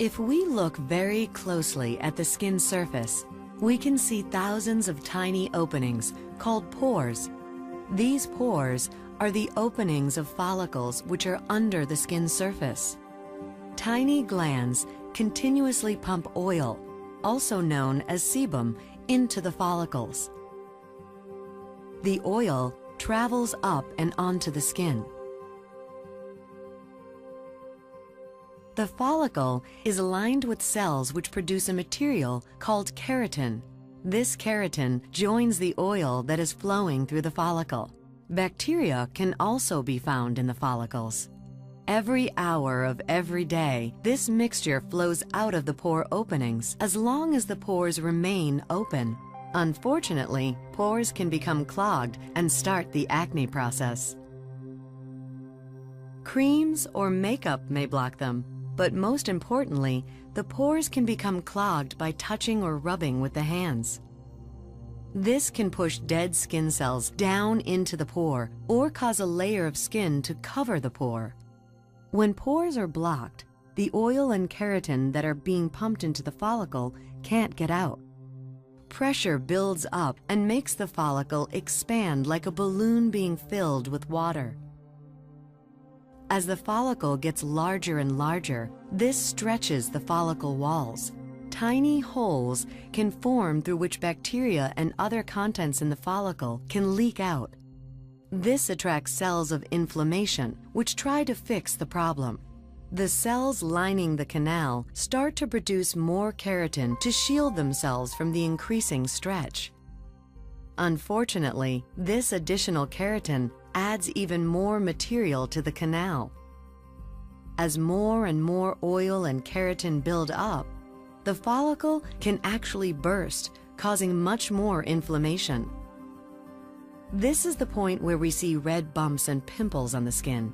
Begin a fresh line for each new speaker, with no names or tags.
If we look very closely at the skin surface, we can see thousands of tiny openings called pores. These pores are the openings of follicles which are under the skin surface. Tiny glands continuously pump oil, also known as sebum, into the follicles. The oil travels up and onto the skin. The follicle is lined with cells which produce a material called keratin. This keratin joins the oil that is flowing through the follicle. Bacteria can also be found in the follicles. Every hour of every day, this mixture flows out of the pore openings as long as the pores remain open. Unfortunately, pores can become clogged and start the acne process. Creams or makeup may block them, but most importantly, the pores can become clogged by touching or rubbing with the hands. This can push dead skin cells down into the pore or cause a layer of skin to cover the pore. When pores are blocked, the oil and keratin that are being pumped into the follicle can't get out. Pressure builds up and makes the follicle expand like a balloon being filled with water. As the follicle gets larger and larger, this stretches the follicle walls. Tiny holes can form through which bacteria and other contents in the follicle can leak out. This attracts cells of inflammation, which try to fix the problem. The cells lining the canal start to produce more keratin to shield themselves from the increasing stretch. Unfortunately, this additional keratin adds even more material to the canal. As more and more oil and keratin build up, the follicle can actually burst, causing much more inflammation. This is the point where we see red bumps and pimples on the skin.